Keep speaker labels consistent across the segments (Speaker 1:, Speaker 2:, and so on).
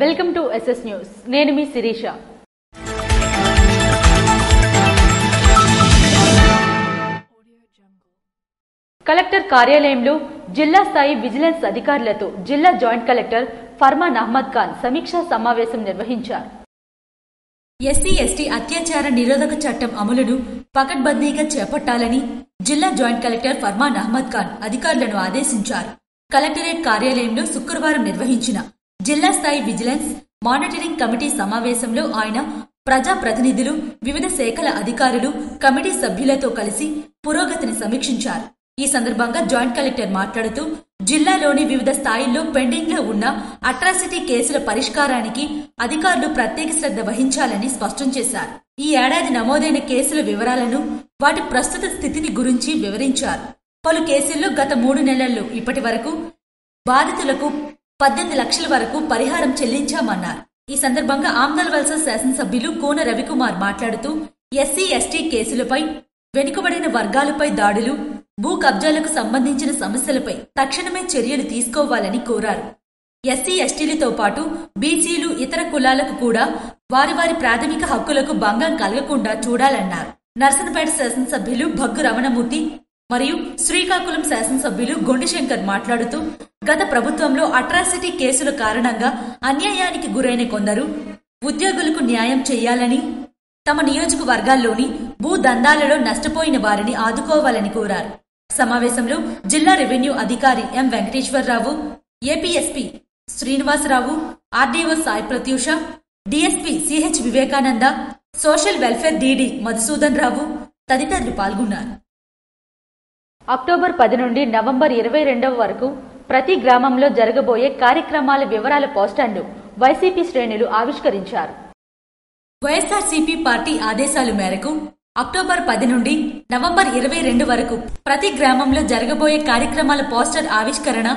Speaker 1: Welcome to SS news. నేను మీ Sirisha. Collector కార్యాలయంలో జిల్లా స్థాయి విజిలెన్స్ అధికారులతో జిల్లా జాయింట్ కలెక్టర్ ఫర్మాన్ అహ్మద్ ఖాన్ సమీక్షా సమావేశం నిర్వహించారు. ఎస్సీ ఎస్టీ అత్యాచార నిరోధక చట్టం అమలును పకడ్బందీగా చేపట్టాలని జిల్లా జాయింట్ కలెక్టర్ ఫర్మాన్ అహ్మద్ ఖాన్ అధికారులను ఆదేశించారు. కలెక్టరేట్ కార్యాలయంలో శుక్రవారం నిర్వహించిన జిల్లా స్థాయి విజిలెన్స్ మానిటరింగ్ కమిటీ సమావేశంలో ఆయన ప్రజాప్రతినిధులు, వివిధ శాఖల అధికారులు, కమిటీ సభ్యులతో కలిసి పురోగతిని సమీక్షించారు. ఈ సందర్భంగా జాయింట్ కలెక్టర్ మాట్లాడుతూ జిల్లాలోని వివిధ స్థాయిల్లో పెండింగ్ లో ఉన్న అట్రాసిటీ కేసుల పరిష్కారానికి అధికారులు ప్రత్యేక శ్రద్ధ వహించాలని స్పష్టం చేశారు. ఈ ఏడాది నమోదైన కేసుల వివరాలను, వాటి ప్రస్తుత స్థితిని గురించి వివరించారు. పలు కేసుల్లో గత 3 నెలల్లో ఇప్పటి వరకు బాధితులకు 18 లక్షల వరకు పరిహారం చెల్లించామన్నారు. ఈ సందర్భంగా ఆమ్దల్వలస శాసనసభ్యులు కోన రవికుమార్ మాట్లాడుతూ ఎస్సీ ఎస్టీ కేసులపై, వెనుకబడిన వర్గాలపై దాడులు, భూ కబ్జాలకు సంబంధించిన సమస్యలపై తక్షణమే చర్యలు తీసుకోవాలని కోరారు. ఎస్సీ ఎస్టీలతో పాటు బీసీలు, ఇతర కులాలకు కూడా వారి వారి ప్రాథమిక హక్కులకు భంగం కలగకుండా చూడాలన్నారు. నర్సనపేట శాసనసభ్యులు భగ్గు రమణమూర్తి మరియు శ్రీకాకుళం శాసనసభ్యులు గొండిశంకర్ మాట్లాడుతూ గత ప్రభుత్వంలో అట్రాసిటీ కేసుల కారణంగా అన్యాయానికి గురైన కొందరు ఉద్యోగులకు న్యాయం చేయాలని, తమ నియోజకవర్గాల్లోని భూదందాలలో నష్టపోయిన వారిని ఆదుకోవాలని కోరారు. సమావేశంలో జిల్లా రెవెన్యూ అధికారి M Venkateswararao, APSP Srinivasarao, RDO Sai Pratyusha, DSP CH Vivekananda, social welfare DD Madhusudan Rao తదితరులు పాల్గొన్నారు. అక్టోబర్ 10 నుండి నవంబర్ 22 వరకు ప్రతి గ్రామంలో జరగబోయే కార్యక్రమాల వివరాల పోస్టర్ను వైసీపీ శ్రేణులు ఆవిష్కరించారు. వైఎస్ఆర్సీపీ పార్టీ ఆదేశాల మేరకు అక్టోబర్ 10 నుండి నవంబర్ 22 వరకు ప్రతి గ్రామంలో జరగబోయే కార్యక్రమాల పోస్టర్ ఆవిష్కరణ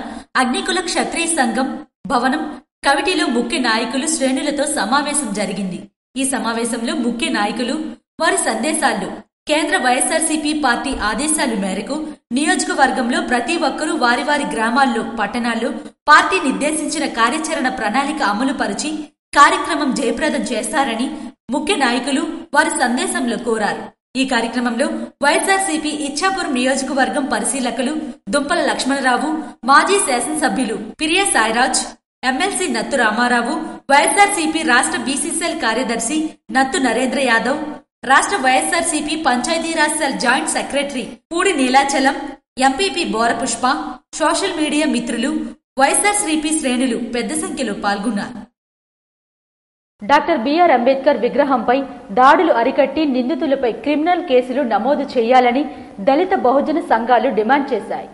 Speaker 1: అగ్నికుల క్షత్రియ సంఘం భవనం కమిటీలో ముఖ్య నాయకులు శ్రేణులతో సమావేశం జరిగింది. ఈ సమావేశంలో ముఖ్య నాయకులు వారి సందేశాలు, కేంద్ర వైఎస్ఆర్సీపీ పార్టీ ఆదేశాల మేరకు నియోజకవర్గంలో ప్రతి ఒక్కరూ వారి వారి గ్రామాల్లో, పట్టణాల్లో పార్టీ నిర్దేశించిన కార్యాచరణ ప్రణాళిక అమలు పరిచి కార్యక్రమం జయప్రదం చేస్తారని ముఖ్య నాయకులు వారి సందేశంలో కోరారు. ఈ కార్యక్రమంలో వైఎస్ఆర్సీపీ ఇచ్చాపురం నియోజకవర్గం పరిశీలకులు దుంపల లక్ష్మణరావు, మాజీ శాసనసభ్యులు పిరియా సాయిరాజ్, ఎమ్మెల్సీ నత్తు రామారావు, వైఎస్ఆర్సీపీ రాష్ట్ర బీసీసీఎల్ కార్యదర్శి నత్తు నరేంద్ర యాదవ్, రాష్ట్ర YSRCP Panchayati Raj cell joint secretary Pudi Neelachalam, MPP Borapushpa, social media మిత్రులు, వైఎస్ఆర్సీపీ శ్రేణులు పెద్ద సంఖ్యలో పాల్గొన్నారు. డాక్టర్ బిఆర్ అంబేద్కర్ విగ్రహంపై దాడులు అరికట్టి నిందితులపై క్రిమినల్ కేసులు నమోదు చేయాలని దళిత బహుజన సంఘాలు డిమాండ్ చేశాయి.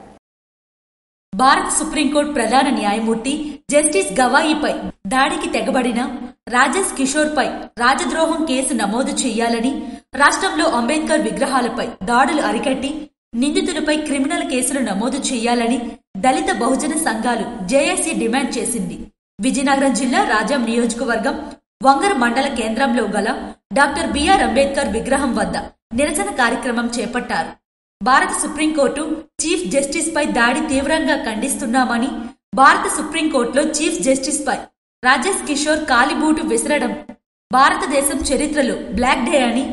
Speaker 1: భారత సుప్రీంకోర్టు ప్రధాన న్యాయమూర్తి జస్టిస్ గవాయిపై దాడికి తెగబడిన రాజేష్ కిషోర్ పై రాజద్రోహం కేసు నమోదు చేయాలని, రాష్ట్రంలో అంబేద్కర్ విగ్రహాలపై దాడులు అరికట్టి నిందితులపై క్రిమినల్ కేసులు నమోదు చేయాలని దళిత బహుజన సంఘాలు జేఏసీ డిమాండ్ చేసింది. విజయనగరం జిల్లా రాజాం నియోజకవర్గం వంగర మండల కేంద్రంలో గల డాక్టర్ బిఆర్ అంబేద్కర్ విగ్రహం వద్ద నిరసన కార్యక్రమం చేపట్టారు. భారత సుప్రీంకోర్టు చీఫ్ జస్టిస్ పై దాడి తీవ్రంగా ఖండిస్తున్నామని, భారత సుప్రీంకోర్టులో చీఫ్ జస్టిస్ పై రాజేష్ కిషోర్ కాలిబూటు విసరడం భారతదేశం చరిత్రలో బ్లాక్ డే అని,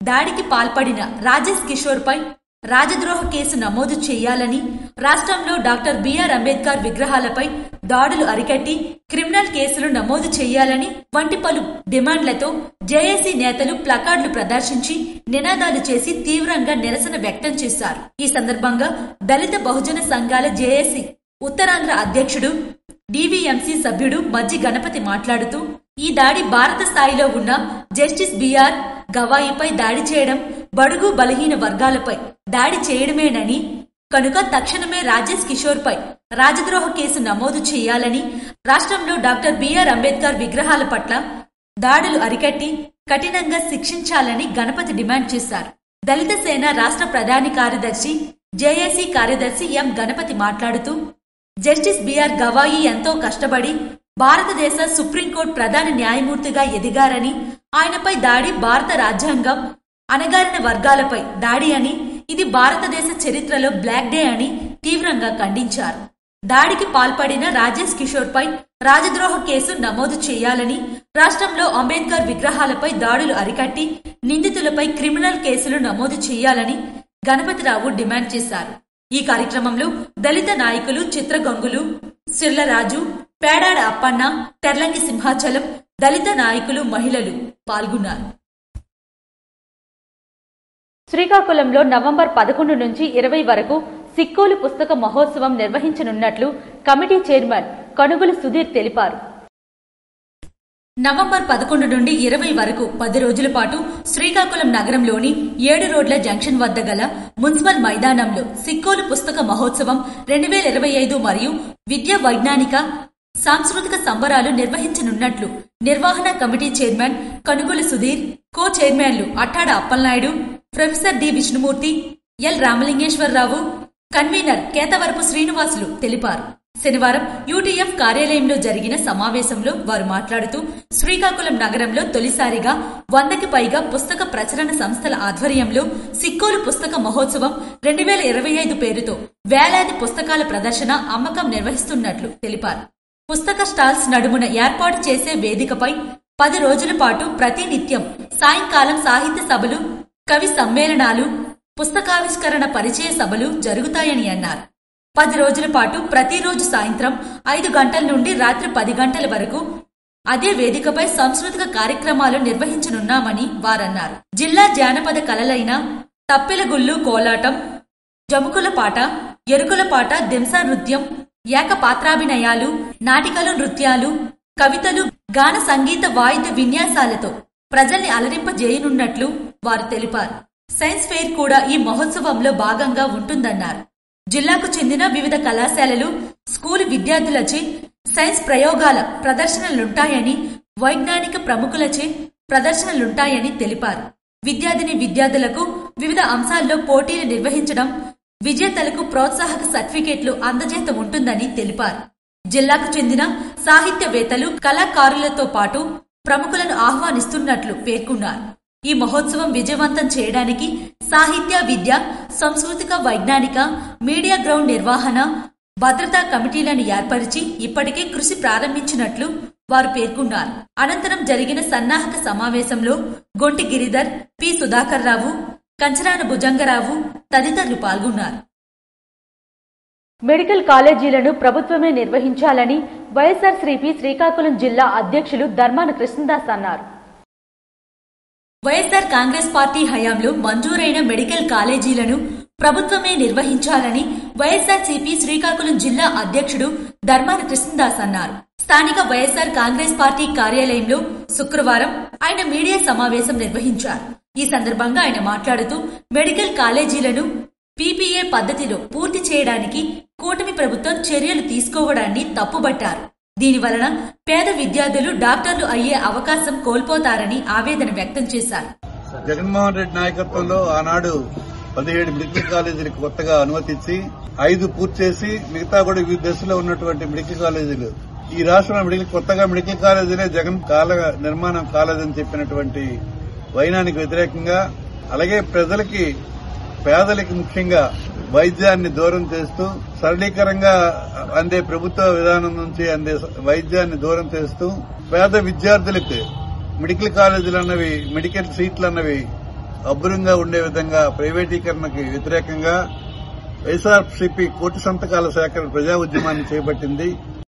Speaker 1: దాడికి పాల్పడిన రాజేష్ కిషోర్ పై రాజద్రోహ కేసు నమోదు చేయాలని, రాష్ట్రంలో డాక్టర్ బిఆర్ అంబేద్కర్ విగ్రహాలపై దాడులు అరికట్టి క్రిమినల్ కేసులు నమోదు చేయాలని వంటి పలు డిమాండ్లతో జేఏసీ నేతలు ప్లకార్డులు ప్రదర్శించి నినాదాలు చేసి తీవ్రంగా నిరసన వ్యక్తం చేశారు. ఈ సందర్భంగా దళిత బహుజన సంఘాల జేఏసీ ఉత్తరాంధ్ర అధ్యక్షుడు, డీవీఎంసీ సభ్యుడు మజ్జి గణపతి మాట్లాడుతూ ఈ దాడి భారత స్థాయిలో ఉన్న జస్టిస్ బిఆర్ గవాయిపై దాడి చేయడం బడుగు బలహీన వర్గాలపై దాడి చేయడమేనని, కనుక తక్షణమే రాజేష్ కిషోర్ పై రాజద్రోహ కేసు నమోదు చేయాలని, రాష్ట్రంలో డాక్టర్ బిఆర్ అంబేద్కర్ విగ్రహాల పట్ల దాడులు అరికట్టి కఠినంగా శిక్షించాలని గణపతి డిమాండ్ చేశారు. దళిత సేన రాష్ట్ర ప్రధాన కార్యదర్శి, జేఏసీ కార్యదర్శి ఎం గణపతి మాట్లాడుతూ జస్టిస్ బిఆర్ గవాయి ఎంతో కష్టపడి భారతదేశ సుప్రీంకోర్టు ప్రధాన న్యాయమూర్తిగా ఎదిగారని, ఆయనపై దాడి భారత రాజ్యాంగం అణగారిన వర్గాలపై దాడి అని, ఇది భారతదేశ చరిత్రలో బ్లాక్ డే అని తీవ్రంగా ఖండించారు. దాడికి పాల్పడిన రాజేష్ కిషోర్ పై రాజద్రోహ కేసు నమోదు చేయాలని, రాష్ట్రంలో అంబేద్కర్ విగ్రహాలపై దాడులు అరికట్టి నిందితులపై క్రిమినల్ కేసులు నమోదు చేయాలని గణపతిరావు డిమాండ్ చేశారు. ఈ కార్యక్రమంలో దళిత నాయకులు చిత్రగంగులు, సిర్లరాజు, పేడాడ అప్పన్న, తెర్లంగి సింహాచలం, దళిత నాయకులు, మహిళలు పాల్గొన్నారు. శ్రీకాకుళంలో నవంబర్ 11 నుంచి 20 వరకు సిక్కోలు పుస్తక మహోత్సవం నిర్వహించనున్నట్లు కమిటీ చైర్మన్ కనుగుల సుధీర్ తెలిపారు. నవంబర్ 11 నుండి 20 వరకు 10 రోజుల పాటు శ్రీకాకుళం నగరంలోని 7 రోడ్ల జంక్షన్ వద్ద గల మున్సిపల్ మైదానంలో సిక్కోలు పుస్తక మహోత్సవం 2025 మరియు విద్యా వైజ్ఞానిక సాంస్కృతిక సంబరాలు నిర్వహించనున్నట్లు నిర్వహణ committee chairman Kanugula Sudheer, co చైర్మన్లు Attada Appalanaidu, professor D Vishnumurthy, L Ramalingeswararao, convener Ketavarapu Srinivasulu తెలిపారు. శనివారం యూటీఎఫ్ కార్యాలయంలో జరిగిన సమావేశంలో వారు మాట్లాడుతూ శ్రీకాకుళం నగరంలో తొలిసారిగా 100కి పైగా పుస్తక ప్రచురణ సంస్థల ఆధ్వర్యంలో సిక్కోలు పుస్తక మహోత్సవం 2025 పేరుతో వేలాది పుస్తకాల ప్రదర్శన, అమ్మకం నిర్వహిస్తున్నట్లు తెలిపారు. పుస్తక స్టాల్స్ నడుమున ఏర్పాటు చేసే వేదికపై 10 రోజుల పాటు ప్రతినిత్యం సాయంకాలం సాహిత్య సభలు, కవి సమ్మేళనాలు, పుస్తకావిష్కరణ పరిచయ సభలు జరుగుతాయని అన్నారు. 10 రోజుల పాటు ప్రతిరోజు సాయంత్రం 5 గంటల నుండి రాత్రి 10 గంటల వరకు అదే వేదికపై సాంస్కృతిక కార్యక్రమాలు నిర్వహించనున్నామని వారన్నారు. జిల్లా జానపద కళలైన తప్పెలగుళ్ళు, కోలాటం, జముకుల పాట, ఎరుకుల పాట, దింసా నృత్యం, ఏకపాత్రాభినయాలు, నాటికలు, నృత్యాలు, కవితలు, గాన సంగీత వాయిద్య విన్యాసాలతో ప్రజల్ని అలరింపజేయనున్నట్లు వారు తెలిపారు. సైన్స్ ఫెయిర్ కూడా ఈ మహోత్సవంలో భాగంగా ఉంటుందన్నారు. జిల్లాకు చెందిన వివిధ కళాశాలలు, స్కూలు విద్యార్థులచే సైన్స్ ప్రయోగాల ప్రదర్శనలుంటాయని, వైజ్ఞానిక ప్రముఖులచే ప్రదర్శనలుంటాయని తెలిపారు. విద్యార్థులకు వివిధ అంశాల్లో పోటీలు నిర్వహించడం, విజేతలకు ప్రోత్సాహక సర్టిఫికెట్లు అందజేత ఉంటుందని తెలిపారు. జిల్లాకు చెందిన సాహిత్యవేత్తలు, కళాకారులతో పాటు ప్రముఖులను ఆహ్వానిస్తున్నట్లు పేర్కొన్నారు. ఈ మహోత్సవం విజయవంతం చేయడానికి సాహిత్య, విద్య, సాంస్కృతిక, వైజ్ఞానిక, మీడియా గ్రౌండ్ నిర్వహణ, భద్రతా కమిటీలను ఏర్పరిచి ఇప్పటికే కృషి ప్రారంభించినట్లు వారు పేర్కొన్నారు. అనంతరం జరిగిన సన్నాహక సమావేశంలో గొంటి గిరిధర్, పి సుధాకర్ రావు, కంచరాన భుజంగరావు తదితరులు పాల్గొన్నారు. మెడికల్ కాలేజీలను ప్రభుత్వమే నిర్వహించాలని వైఎస్ఆర్సీపీ శ్రీకాకుళం జిల్లా అధ్యక్షులు ధర్మాన కృష్ణదాస్ అన్నారు. వైఎస్ఆర్ కాంగ్రెస్ పార్టీ హయాంలో మంజూరైన మెడికల్ కాలేజీలను ప్రభుత్వమే నిర్వహించాలని వైఎస్ఆర్సీపీ శ్రీకాకుళం జిల్లా అధ్యక్షుడు ధర్మాన కృష్ణదాస్ అన్నారు. స్థానిక వైఎస్ఆర్ కాంగ్రెస్ పార్టీ కార్యాలయంలో శుక్రవారం ఆయన మీడియా సమావేశం నిర్వహించారు. ఈ సందర్భంగా ఆయన మాట్లాడుతూ మెడికల్ కాలేజీలను పీపీఏ పద్ధతిలో పూర్తి చేయడానికి కూటమి ప్రభుత్వం చర్యలు తీసుకోవడాన్ని తప్పుబట్టారు. దీనివలన పేద విద్యార్థులు డాక్టర్లు అయ్యే అవకాశం కోల్పోతారని ఆవేదన వ్యక్తం చేశారు.
Speaker 2: జగన్మోహన్ రెడ్డి నాయకత్వంలో ఆనాడు 17 మెడికల్ కాలేజీలకు కొత్తగా అనుమతించి 5 పూర్తి చేసి మిగతా కూడా వివిధ దశలో ఉన్నటువంటి మెడికల్ కాలేజీలు ఈ రాష్ట్రంలో కొత్తగా మెడికల్ కాలేజీనే జగన్ నిర్మాణం కాలేదని చెప్పినటువంటి వైనానికి వ్యతిరేకంగా, అలాగే ప్రజలకి, పేదలకి ముఖ్యంగా వైద్యాన్ని దూరం చేస్తూ, సరళీకరంగా అందే ప్రభుత్వ విధానం నుంచి అందే వైద్యాన్ని దూరం చేస్తూ, పేద విద్యార్థులకు మెడికల్ కాలేజీలు అన్నవి, మెడికల్ సీట్లు అన్నవి అబ్బురంగా ఉండే విధంగా ప్రైవేటీకరణకు వ్యతిరేకంగా వైఎస్ఆర్సీపీ కోటి సంతకాల సేకరణ ప్రజా ఉద్యమాన్ని చేపట్టింది.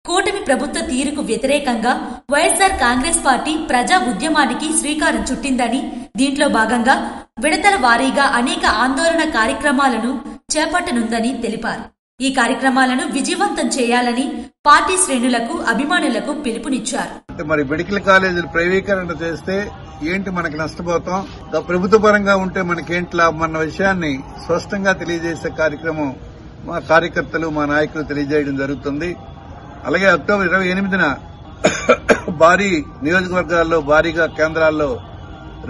Speaker 1: కూటమి ప్రభుత్వ తీరుకు వ్యతిరేకంగా వైఎస్ఆర్ కాంగ్రెస్ పార్టీ ప్రజా ఉద్యమానికి శ్రీకారం చుట్టిందని, దీంట్లో భాగంగా విడతల వారీగా అనేక ఆందోళన కార్యక్రమాలను చేపట్టనుందని తెలిపారు. ఈ కార్యక్రమాలను విజయవంతం చేయాలని పార్టీ శ్రేణులకు, అభిమానులకు పిలుపునిచ్చారు.
Speaker 2: మరి మెడికల్ కాలేజీలు ప్రైవేటీకరణ చేస్తే ఏంటి మనకి నష్టపోతాం, ప్రభుత్వ పరంగా ఉంటే మనకేంటి లాభం అన్న విషయాన్ని స్పష్టంగా తెలియజేసే కార్యక్రమం మా కార్యకర్తలు, మా నాయకులు తెలియజేయడం జరుగుతుంది. అలాగే అక్టోబర్ 28న భారీ నియోజకవర్గాల్లో, భారీగా కేంద్రాల్లో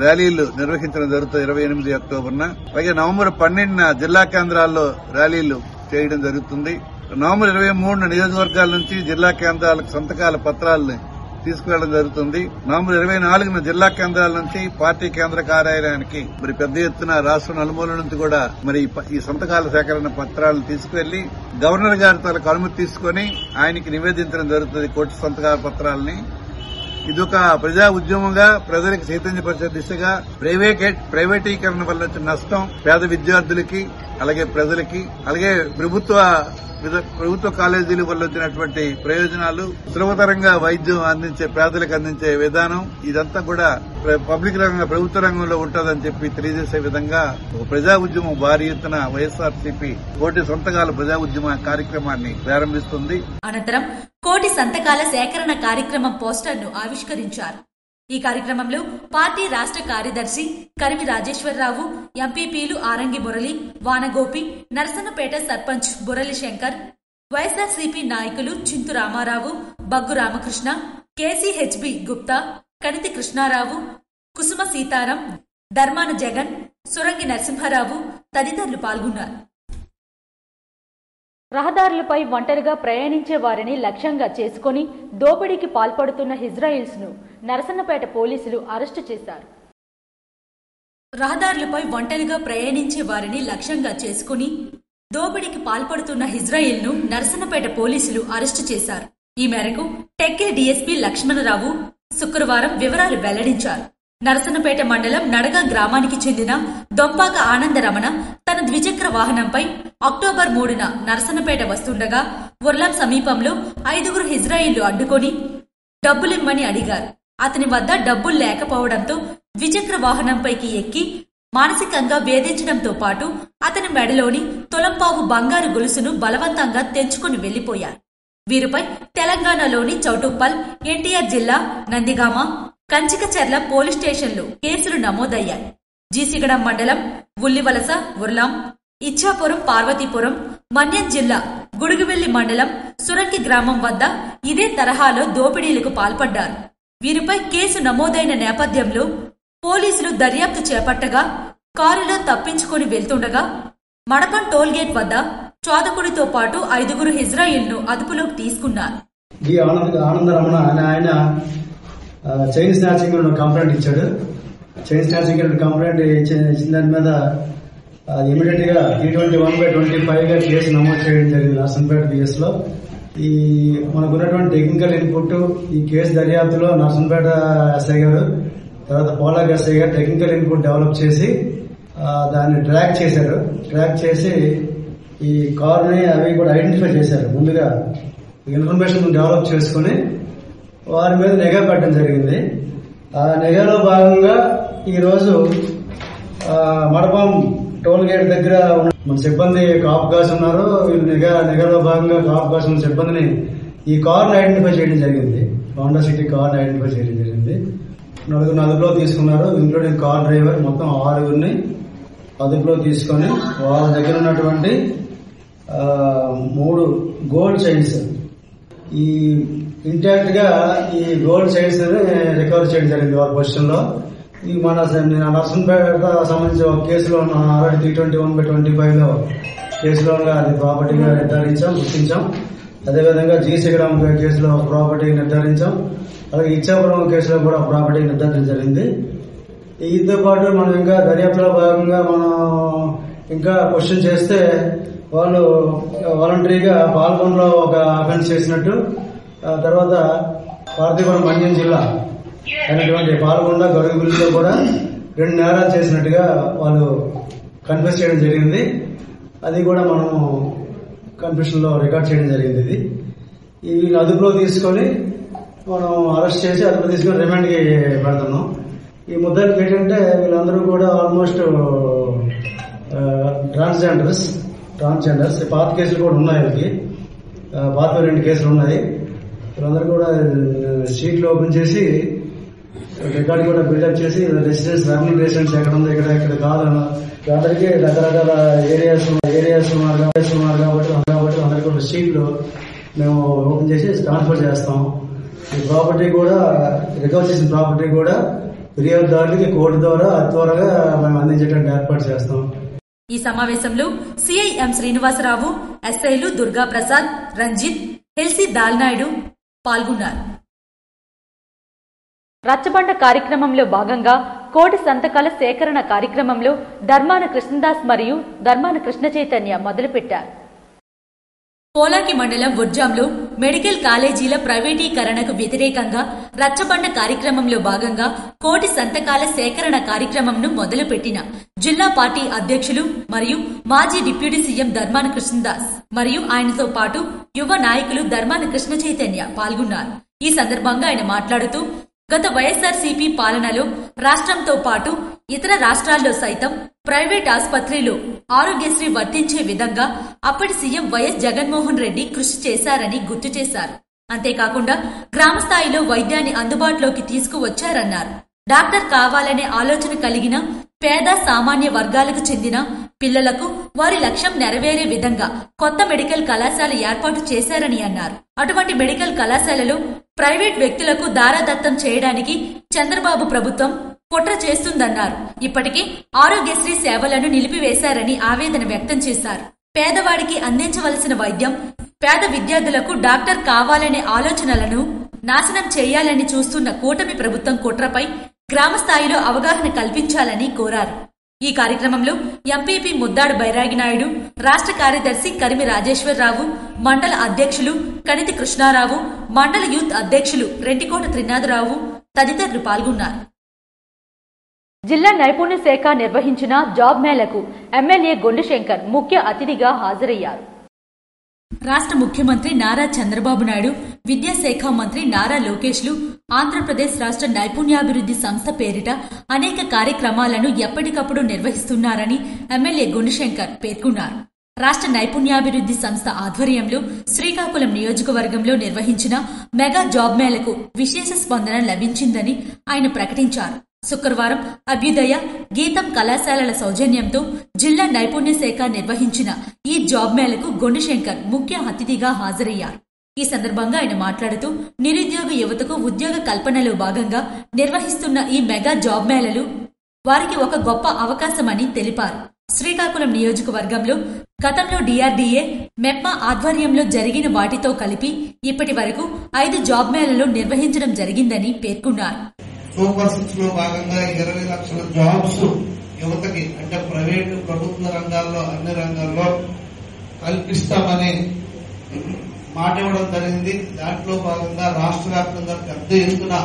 Speaker 2: ర్యాలీలు నిర్వహించడం జరుగుతుంది. 28 అక్టోబర్న. అలాగే నవంబర్ 12న జిల్లా కేంద్రాల్లో ర్యాలీలు చేయడం జరుగుతుంది. నవంబర్ 23న నియోజకవర్గాల నుంచి జిల్లా కేంద్రాలకు సంతకాల పత్రాలను తీసుకువెళ్లడం జరుగుతుంది. నవంబర్ 24న జిల్లా కేంద్రాల నుంచి పార్టీ కేంద్ర కార్యాలయానికి మరి పెద్ద ఎత్తున రాష్ట్ర నలుమూల నుంచి కూడా మరి ఈ సంతకాల సేకరణ పత్రాలను తీసుకువెళ్లి గవర్నర్ గారి తలకు అనుమతి తీసుకుని ఆయనకి నివేదించడం జరుగుతుంది. కోటి సంతకాల పత్రాలని ఇదొక ప్రజా ఉద్యమంగా ప్రజలకు చైతన్యపరిచే దిశగా ప్రైవేటీకరణ వల్ల వచ్చిన నష్టం పేద విద్యార్థులకి అలాగే ప్రజలకి అలాగే ప్రభుత్వ కాలేజీల వల్ల వచ్చినటువంటి ప్రయోజనాలు సులభతరంగా వైద్యం అందించే పేదలకు అందించే విధానం ఇదంతా కూడా పబ్లిక్ రంగం ప్రభుత్వ రంగంలో ఉంటుందని చెప్పి తెలియజేసే విధంగా ఒక ప్రజా ఉద్యమం భారీ ఎత్తున వైఎస్ఆర్సీపీ కోటి సంతకాల ప్రజా ఉద్యమ కార్యక్రమాన్ని ప్రారంభిస్తుంది.
Speaker 1: అనంతరం కోటి సంతకాల సేకరణ కార్యక్రమం పోస్టర్ను ఆవిష్కరించారు. ఈ కార్యక్రమంలో పార్టీ రాష్ట్ర కార్యదర్శి కరిమి రాజేశ్వరరావు, ఎంపీపీలు ఆరంగి మురళి, వానగోపి, నరసన్నపేట సర్పంచ్ బురలి శంకర్, వైఎస్ఆర్సీపీ నాయకులు చింతు రామారావు, బగ్గు రామకృష్ణ, కేసీహెచ్బి గుప్తా, కణితి కృష్ణారావు, కుసుమ సీతారాం, ధర్మాన జగన్, సురంగి నరసింహారావు తదితరులు పాల్గొన్నారు. రహదారులపై ఒంటరిగా ప్రయాణించే వారిని లక్ష్యంగా చేసుకుని దోపిడీకి పాల్పడుతున్న ఇజ్రాయిల్స్ ను నరసన్నపేట పోలీసులు అరెస్టు చేశారు. రహదారులపై ఒంటరిగా ప్రయాణించే వారిని లక్ష్యంగా చేసుకుని దోపిడీకి పాల్పడుతున్న ఇజ్రాయిల్ ను నరసన్నపేట పోలీసులు అరెస్టు చేశారు. ఈ మేరకు టెక్కిలి డీఎస్పీ లక్ష్మణరావు శుక్రవారం వివరాలు వెల్లడించారు. నరసన్నపేట మండలం నడగా గ్రామానికి చెందిన దొంపాక ఆనందరమణ తన ద్విచక్ర వాహనంపై అక్టోబర్ 3న నరసన్నపేట వస్తుండగా ఉర్లాం సమీపంలో 5 ఇజ్రాయిళ్లు అడ్డుకొని డబ్బులిమ్మని అడిగారు. అతని వద్ద డబ్బులు లేకపోవడంతో ద్విచక్ర వాహనంపైకి ఎక్కి మానసికంగా వేధించడంతో పాటు అతని మెడలోని తులంపావు బంగారు గొలుసును బలవంతంగా తెంచుకుని వెళ్లిపోయారు. వీరిపై తెలంగాణలోని చౌటుప్పల్, ఎన్టీఆర్ జిల్లా నందిగామ, కంచికచర్ల పోలీస్ స్టేషన్లు కేసులు నమోదయ్యాయి. జీసిగడం మండలం ఉల్లివలస, ఉర్లాం, ఇచ్చాపురం, పార్వతీపురం, మన్యం జిల్లా గుడుగువెల్లి మండలం సురంకి గ్రామం వద్ద ఇదే తరహాలో దోపిడీలకు పాల్పడ్డారు. వీరిపై కేసు నమోదైన నేపథ్యంలో పోలీసులు దర్యాప్తు చేపట్టగా కారులో తప్పించుకుని వెళ్తుండగా మడపం టోల్గేట్ వద్ద చోదకుడితో పాటు 5 ఇజ్రాయిల్ను అదుపులోకి తీసుకున్నారు.
Speaker 3: చైన్ స్నాచింగ్ కంప్లైంట్ ఇచ్చాడు. చైన్ స్నాచింగ్ కంప్లైంట్ ఇచ్చిన దాని మీద ఇమీడియట్ గా T21/25 గా కేసు నమోదు చేయడం జరిగింది నర్సంపేట పిఎస్ లో. ఈ మనకున్నటువంటి టెక్నికల్ ఇన్పుట్ ఈ కేసు దర్యాప్తులో నర్సంపేట ఎస్ఐ గారు తర్వాత పోలాగ్ ఎస్ఐ గారు టెక్నికల్ ఇన్పుట్ డెవలప్ చేసి దాన్ని ట్రాక్ చేశారు. ట్రాక్ చేసి ఈ కారుని అవి కూడా ఐడెంటిఫై చేశారు. ముందుగా ఇన్ఫర్మేషన్ డెవలప్ చేసుకుని వారి మీద నిఘా పెట్టడం జరిగింది. ఆ నిఘాలో భాగంగా ఈరోజు మడపం టోల్ గేట్ దగ్గర మన సిబ్బంది కాపు కాసి ఉన్నారు. వీళ్ళు నిఘాలో భాగంగా కాపు కాసి ఉన్న సిబ్బందిని ఈ కారుని ఐడెంటిఫై చేయడం జరిగింది. హోండా సిటీ కారుని ఐడెంటిఫై చేయడం జరిగింది. 4 అదుపులో తీసుకున్నారు, ఇంక్లూడింగ్ కార్ డ్రైవర్. మొత్తం 6 అదుపులో తీసుకొని వాళ్ళ దగ్గర ఉన్నటువంటి 3 గోల్డ్ చైన్స్, ఈ ఇంటాక్ట్ గా ఈ గోల్డ్ చైన్స్ రికవర్ చేయడం జరిగింది వాళ్ళ పొజిషన్ లో. ఈ మన నర్సంపేట సంబంధించి ఒక కేసులో ఆల్రెడీ T21/25 లో కేసులో అది ప్రాపర్టీగా గుర్తించాం. అదేవిధంగా జీసిగడం కేసులో ప్రాపర్టీ నిర్ధారించాం. అలాగే ఇచ్చాపురం కేసులో కూడా ప్రాపర్టీ నిర్ధారించడం జరిగింది. దీంతో పాటు మనం ఇంకా దర్యాప్తులో భాగంగా మనం ఇంకా క్వశ్చన్ చేస్తే వాళ్ళు వాలంటరీగా పాల్గొనలో ఒక అఫెన్స్ చేసినట్టు, తర్వాత పార్వతీపురం మన్యం జిల్లా అయినటువంటి పాల్గొండ గరుగుబిల్లిలో కూడా 2 నేరాలు చేసినట్టుగా వాళ్ళు కన్ఫెస్ చేయడం జరిగింది. అది కూడా మనం కన్ఫెషన్ లో రికార్డ్ చేయడం జరిగింది. ఇది అదుపులో తీసుకొని మనం అరెస్ట్ చేసి అదుపులో తీసుకొని రిమాండ్ కి పెడుతున్నాం. ఈ ముద్దాయికి ఏంటంటే వీళ్ళందరూ కూడా ఆల్మోస్ట్ ట్రాన్స్జెండర్స్. పాత కేసులు కూడా ఉన్నాయి. వీళ్ళకి పాత 2 కేసులు ఉన్నాయి. వీళ్ళందరూ కూడా షీట్లు ఓపెన్ చేసి రికార్డు కూడా బిల్డప్ చేసి రెసిడెన్స్ ఫ్యామిలీ రెసిడెన్స్ ఎక్కడ ఉందో ఇక్కడ కాదు అందరికీ రకరకాల ఏరియాస్ ఉన్నారు కాబట్టి అందరికీ కూడా షీట్లు మేము ఓపెన్ చేసి ట్రాన్స్ఫర్ చేస్తాం. ఈ ప్రాపర్టీ కూడా రికవర్ చేసిన ప్రాపర్టీ కూడా ఫిర్యాదుదారులకి కోర్టు ద్వారా త్వరగా మేము అందించేటట్టు ఏర్పాటు చేస్తాం.
Speaker 1: ఈ సమావేశంలో సిఐ ఎం శ్రీనివాసరావు, ఎస్ఐలు దుర్గా ప్రసాద్, రంజిత్, ఎల్సీ దాల్నాయుడు పాల్గొన్నారు. రచ్చబండ కార్యక్రమంలో భాగంగా కోటి సంతకాల సేకరణ కార్యక్రమంలో ధర్మాన కృష్ణదాస్ మరియు ధర్మాన కృష్ణ చైతన్య మొదలుపెట్టారు. పోలాకి మండలం బొజ్జాంలో మెడికల్ కాలేజీల ప్రైవేటీకరణకు వ్యతిరేకంగా రచ్చబండ కార్యక్రమంలో భాగంగా కోటి సంతకాల సేకరణ కార్యక్రమంను మొదలుపెట్టిన జిల్లా పార్టీ అధ్యక్షులు మరియు మాజీ డిప్యూటీ సీఎం ధర్మాన కృష్ణదాస్ మరియు ఆయనతో పాటు యువ నాయకులు ధర్మాన కృష్ణ చైతన్య పాల్గొన్నారు. ఈ సందర్భంగా ఆయన మాట్లాడుతూ గత వైఎస్ఆర్సీపీ పాలనలో రాష్ట్రంతో పాటు ఇతర రాష్ట్రాల్లో సైతం ప్రైవేట్ ఆసుపత్రిలో ఆరోగ్యశ్రీ వర్తించే విధంగా అప్పటి సీఎం వైఎస్ జగన్మోహన్ రెడ్డి కృషి చేశారని గుర్తు చేశారు. అంతేకాకుండా గ్రామ స్థాయిలో వైద్యాన్ని అందుబాటులోకి తీసుకువచ్చారన్నారు. డాక్టర్ కావాలనే ఆలోచన కలిగిన పేద సామాన్య వర్గాలకు చెందిన పిల్లలకు వారి లక్ష్యం నెరవేరే విధంగా కొత్త మెడికల్ కళాశాల ఏర్పాటు చేశారని అన్నారు. అటువంటి మెడికల్ కళాశాలలో ప్రైవేట్ వ్యక్తులకు దారాదత్తం చేయడానికి చంద్రబాబు ప్రభుత్వం కుట్ర చేస్తుందన్నారు. ఇప్పటికీ ఆరోగ్యశ్రీ సేవలను నిలిపివేశారని ఆవేదన వ్యక్తం చేశారు. పేదవాడికి అందించవలసిన వైద్యం, పేద విద్యార్థులకు డాక్టర్ కావాలనే ఆలోచనలను నాశనం చేయాలని చూస్తున్న కూటమి ప్రభుత్వం కుట్రపై గ్రామ స్థాయిలో అవగాహన కల్పించాలని కోరారు. ఈ కార్యక్రమంలో ఎంపీపీ ముద్దాడు బైరాగినాయుడు, రాష్ట్ర కార్యదర్శి కరిమి రాజేశ్వరరావు, మండల అధ్యక్షులు కనితి కృష్ణారావు, మండల యూత్ అధ్యక్షులు రెడ్డికోట త్రినాథరావు తదితరులు పాల్గొన్నారు. జిల్లా నైపుణ్య శాఖ నిర్వహించిన జాబ్ మేళకు ఎమ్మెల్యే గొండుశంకర్ ముఖ్య అతిథిగా హాజరయ్యారు. రాష్ట్ర ముఖ్యమంత్రి నారా చంద్రబాబు నాయుడు, విద్యాశాఖ మంత్రి నారా లోకేష్లు ఆంధ్రప్రదేశ్ రాష్ట్ర నైపుణ్యాభివృద్ధి సంస్థ పేరిట అనేక కార్యక్రమాలను ఎప్పటికప్పుడు నిర్వహిస్తున్నారని ఎమ్మెల్యే గొండుశంకర్ పేర్కొన్నారు. రాష్ట్ర నైపుణ్యాభివృద్ధి సంస్థ ఆధ్వర్యంలో శ్రీకాకుళం నియోజకవర్గంలో నిర్వహించిన మెగా జాబ్ మేళకు విశేష స్పందన లభించిందని ఆయన ప్రకటించారు. శుక్రవారం అభ్యుదయ గీతం కళాశాలల సౌజన్యంతో జిల్లా నైపుణ్య శాఖ నిర్వహించిన ఈ జాబ్ మేళకు గొండుశంకర్ ముఖ్య అతిథిగా హాజరయ్యారు. ఈ సందర్భంగా ఆయన మాట్లాడుతూ నిరుద్యోగ యువతకు ఉద్యోగ కల్పనలో భాగంగా నిర్వహిస్తున్న ఈ మెగా జాబ్ మేళలు వారికి ఒక గొప్ప అవకాశమని తెలిపారు. శ్రీకాకుళం నియోజకవర్గంలో గతంలో డిఆర్డీఏ, మెప్మా ఆధ్వర్యంలో జరిగిన వాటితో కలిపి ఇప్పటి వరకు 5 జాబ్ మేళలు నిర్వహించడం జరిగిందని పేర్కొన్నారు.
Speaker 4: సూపర్ 6 లో భాగంగా 20 లక్షల జాబ్స్ యువతకి అంటే ప్రైవేటు ప్రభుత్వ రంగాల్లో అన్ని రంగాల్లో కల్పిస్తామని మాట ఇవ్వడం జరిగింది. దాంట్లో భాగంగా రాష్ట్ర వ్యాప్తంగా పెద్ద ఎత్తున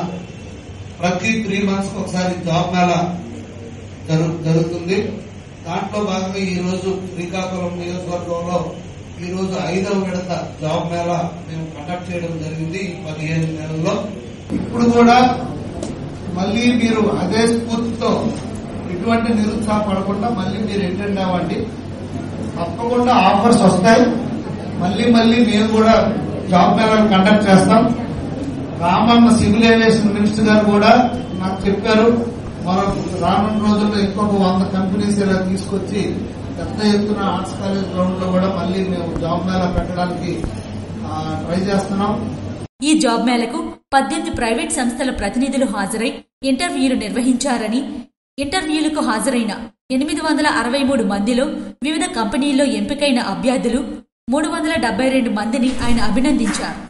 Speaker 4: ప్రతి 3 months ఒకసారి జాబ్ మేళా జరుగుతుంది. దాంట్లో భాగంగా ఈ రోజు శ్రీకాకుళం నియోజకవర్గంలో ఈ రోజు 5వ విడత జాబ్ మేళా మేము కండక్ట్ చేయడం జరిగింది ఈ 15 నెలల్లో. ఇప్పుడు కూడా మళ్ళీ మీరు అదే స్ఫూర్తితో ఇటువంటి నిరుత్సాహపడకుండా మళ్ళీ మీరు అటెండ్ అవ్వండి. తప్పకుండా ఆఫర్స్ వస్తాయి. మళ్ళీ మేము కూడా జాబ్ మేళాలు కండక్ట్ చేస్తాం. రామన్న సివిల్ ఏవియేషన్ మినిస్టర్ గారు కూడా నాకు చెప్పారు, మనం రానున్న రోజుల్లో ఇంకొక 100 కంపెనీస్ ఇలా తీసుకొచ్చి పెద్ద ఎత్తున ఆర్ట్స్ కాలేజ్ గ్రౌండ్ లో కూడా మళ్ళీ మేము జాబ్ మేళా పెట్టడానికి ట్రై చేస్తున్నాం.
Speaker 1: ఈ జాబ్ మేళకు 18 ప్రైవేట్ సంస్థల ప్రతినిధులు హాజరై ఇంటర్వ్యూలు నిర్వహించారని, ఇంటర్వ్యూలకు హాజరైన 863 మందిలో వివిధ కంపెనీల్లో ఎంపికైన అభ్యర్థులు 372 మందిని ఆయన అభినందించారు.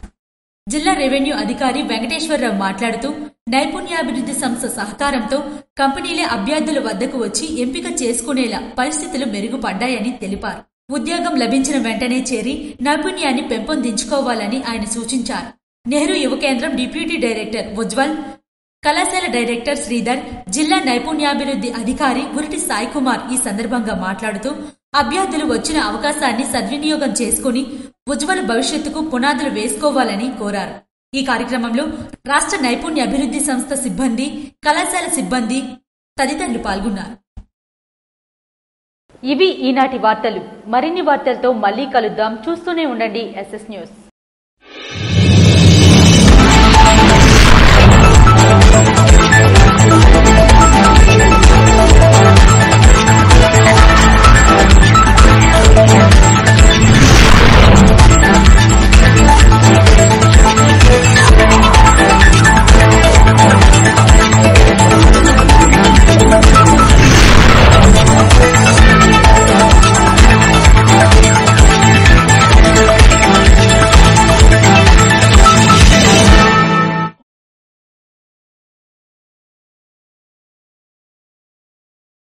Speaker 1: జిల్లా రెవెన్యూ అధికారి వెంకటేశ్వరరావు మాట్లాడుతూ నైపుణ్యాభివృద్ధి సంస్థ సహకారంతో కంపెనీలే అభ్యర్థుల వద్దకు వచ్చి ఎంపిక చేసుకునేలా పరిస్థితులు మెరుగుపడ్డాయని తెలిపారు. ఉద్యోగం లభించిన వెంటనే చేరి నైపుణ్యాన్ని పెంపొందించుకోవాలని ఆయన సూచించారు. నెహ్రూ యువ కేంద్రం డిప్యూటీ డైరెక్టర్ ఉజ్వల్, కళాశాల డైరెక్టర్ శ్రీధర్, జిల్లా నైపుణ్యాభివృద్ధి అధికారి ఉరిటి సాయి కుమార్ ఈ సందర్భంగా మాట్లాడుతూ అభ్యర్థులు వచ్చిన అవకాశాన్ని సద్వినియోగం చేసుకుని ఉజ్వల భవిష్యత్తుకు పునాదులు వేసుకోవాలని కోరారు. ఈ కార్యక్రమంలో రాష్ట్ర నైపుణ్య అభివృద్ధి సంస్థ సిబ్బంది, కళాశాల సిబ్బంది తదితరులు పాల్గొన్నారు. ఇవి ఈనాటి వార్తలు. మరిన్ని వార్తలతో మళ్లీ కలుద్దాం. చూస్తూనే ఉండండి SS న్యూస్.